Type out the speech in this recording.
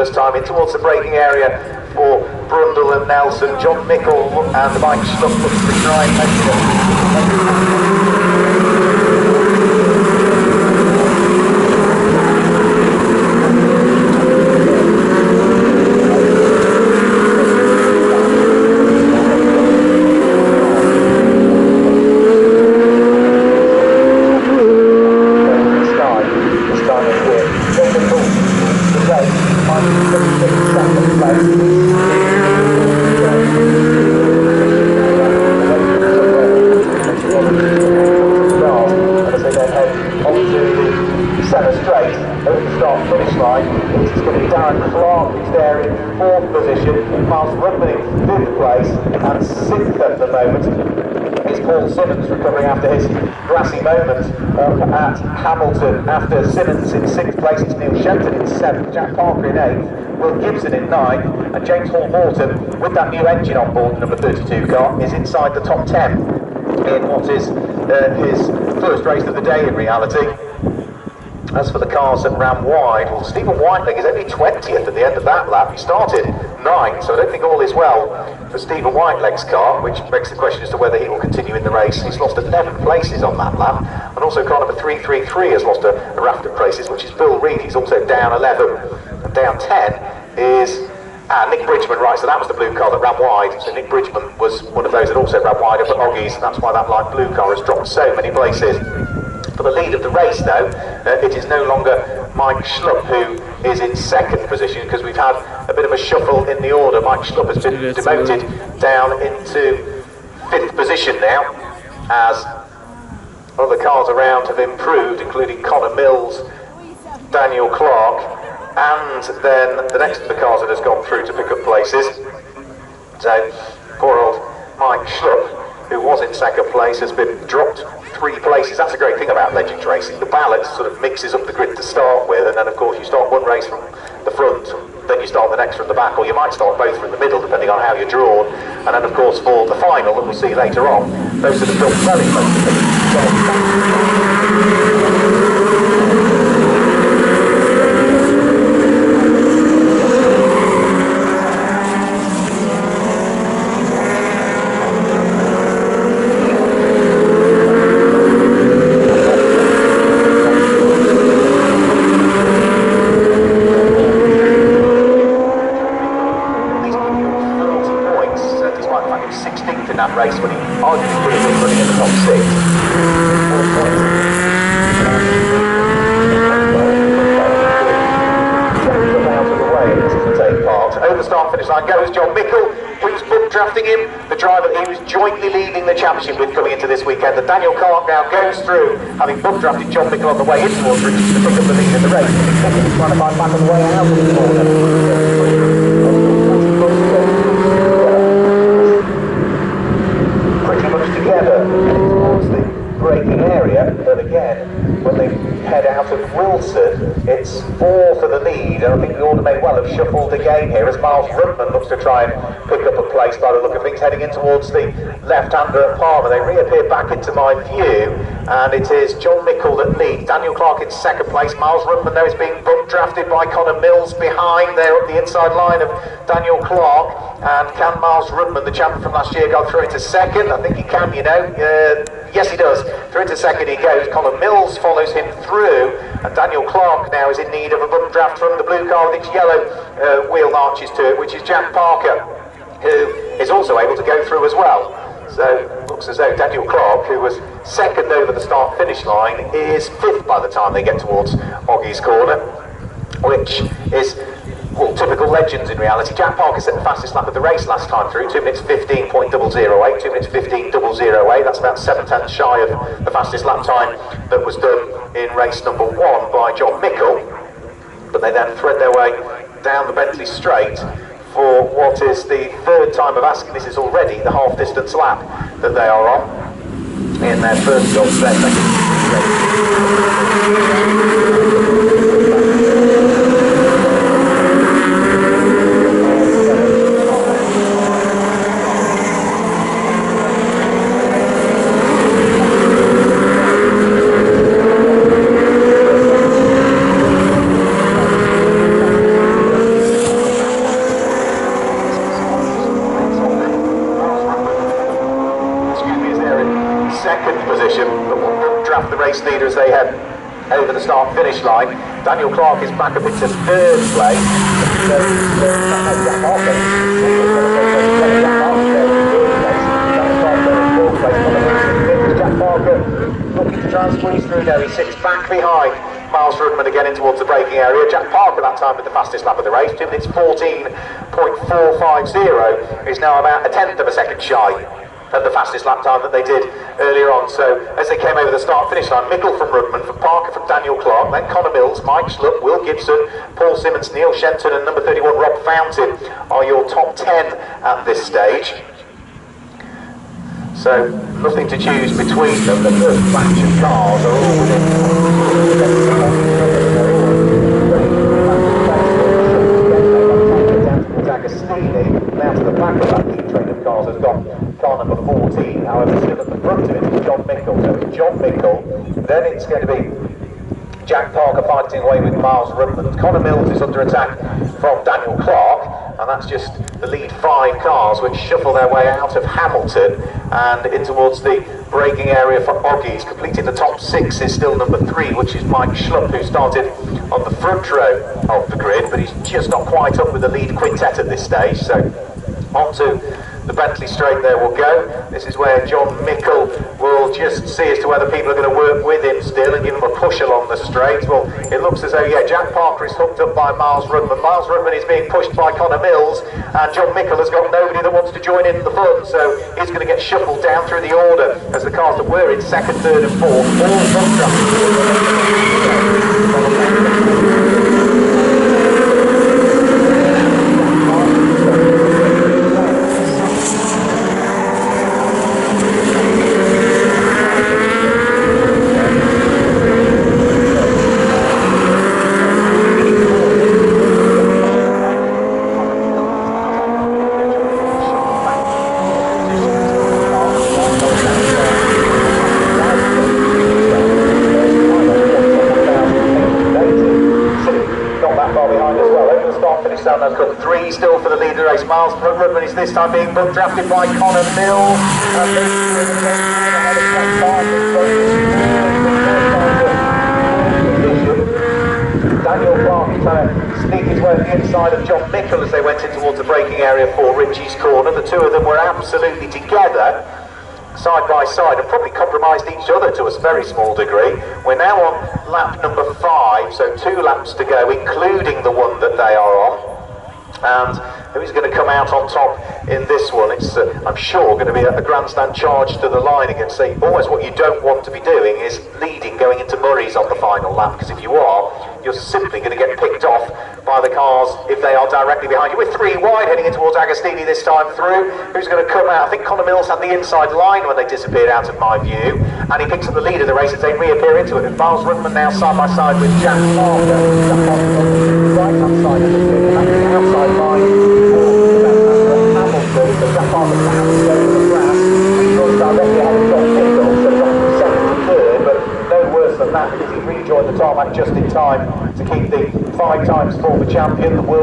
first time, in towards the braking area for Brundle and Nelson. John Mickle and Mike Schlupp looks to try and make it. Recovering after his grassy moment at Hamilton. After Simmons in 6th place, it's Neil Shenton in 7th, Jack Parker in 8th, Will Gibson in 9th, and James Hall-Morton, with that new engine on board, the number 32 car, is inside the top 10 in what is his first race of the day in reality. As for the cars that ran wide, well, Stephen Whiteling is only 20th at the end of that lap. He started 9th, so I don't think all is well for Stephen Whiteling's car, which begs the question as to whether he will continue in the race. He's lost 11 places on that lap, and also car number 333 has lost a raft of places, which is Bill Reid. He's also down 11, and down 10 is Nick Bridgman, right, so that was the blue car that ran wide. So Nick Bridgman was one of those that also ran wide up at Oggies, and that's why that light blue car has dropped so many places. For the lead of the race, though, it is no longer Mike Schlupp who is in 2nd position, because we've had a bit of a shuffle in the order. Mike Schlupp has been demoted down into 5th position now, as other cars around have improved, including Connor Mills, Daniel Clark, and then the next of the cars that has gone through to pick up places. So poor old Mike Schlupp, who was in 2nd place, has been dropped 3 places. That's a great thing about Legends racing. The balance sort of mixes up the grid to start with, and then of course you start one race from the front, then you start the next from the back, or you might start both from the middle depending on how you're drawn. And then of course for the final that we'll see later on, those that have done very close to race when he arguably could have been running in the top 6. 4 points. Out of the way to take part. Over the start finish line goes John Mickle, who's book drafting him, the driver that he was jointly leading the championship with coming into this weekend. And Daniel Clark now goes through, having book drafted John Mickle on the way in towards Richards to pick up the lead in the race. He's trying to find back on the way out of the corner. Together towards the braking area, but again, when they head out of Wilson, it's 4 for the lead, and I think the order may well have shuffled again here as Miles Rutman looks to try and pick up a place by the look of things, heading in towards the left-hander at Palmer. They reappear back into my view, and it is John Mickle that leads. Daniel Clark in 2nd place. Miles Rutman, though, is being book drafted by Connor Mills behind there up the inside line of Daniel Clark. And can Miles Rutman, the champion from last year, go through into 2nd? I think he can, you know. Yes, he does. Through into 2nd he goes. Connor Mills follows him through, and Daniel Clark now is in need of a book draft from the blue car with its yellow wheel arches to it, which is Jack Parker, who is also able to go through as well. So looks as though Daniel Clark, who was 2nd over the start-finish line, is 5th by the time they get towards Oggies Corner, which is, well, typical Legends in reality. Jack Parker set the fastest lap of the race last time through, 2 minutes 15.008, 2 minutes 15.008. That's about 7/10 shy of the fastest lap time that was done in race number 1 by John Mickle. But they then thread their way down the Bentley Straight for what is the 3rd time of asking. This is already the half-distance lap that they are on in their first job. race leader as they head over the start-finish line. Daniel Clark is back up into third place. Jack Parker looking to try and squeeze through now. He sits back behind Miles Rudman again in towards the braking area. Jack Parker that time with the fastest lap of the race, 2 minutes 14.450, is now about a tenth of a second shy of the fastest lap time that they did earlier on. So as they came over the start-finish line, Mickle from Rudman, from Parker from Daniel Clark, then Connor Mills, Mike Schlupp, Will Gibson, Paul Simmons, Neil Shenton and number 31 Rob Fountain are your top 10 at this stage. So nothing to choose between them. The first batch of cars are all within now to the back of that lead train of cars has got car number 14. However, still at the front of it is John Mickle. So it's John Mickle, then it's going to be Jack Parker fighting away with Miles Rudman. Connor Mills is under attack from Daniel Clark, and that's just the lead 5 cars which shuffle their way out of Hamilton and in towards the braking area for Oggies. Completing the top 6 is still number 3, which is Mike Schlupp, who started on the front row of the grid, but he's just not quite up with the lead quintet at this stage. So onto the Bentley straight there will go. This is where John Mickle will just see as to whether people are going to work with him still and give him a push along the straight. Well, it looks as though, yeah, Jack Parker is hooked up by Miles Rudman. Miles Rudman is being pushed by Connor Mills, and John Mickle has got nobody that wants to join in the fun, so he's going to get shuffled down through the order as the cars that were in second, third and fourth all front I've got 3 still for the lead of the race. Miles Rudman is this time being book drafted by Connor Mills. Daniel Clark is trying to sneak his way to the inside of John Mickle as they went in towards the braking area for Ritchie's corner. The two of them were absolutely together, side by side, and probably compromised each other to a very small degree. We're now on lap number 5, so 2 laps to go, including the one that they are on. And who's going to come out on top in this one? It's, I'm sure, going to be a grandstand charge to the line against, say, almost what you don't want to be doing is leading going into Murray's on the final lap, because if you are, you're simply going to get picked off by the cars if they are directly behind you. We're 3 wide heading in towards Agostini this time through. Who's going to come out? I think Connor Mills had the inside line when they disappeared out of my view, and he picks up the lead of the race as they reappear into it. And Miles Rudman now side by side with Jack Parker. Jack Parker on the right hand side of the field, and the outside line for Hamilton. So Jack Parker down the grass and runs directly out of John Mickle, so got from second to third, but no worse than that because he rejoined the tarmac just in time to keep the 5 times former champion, the world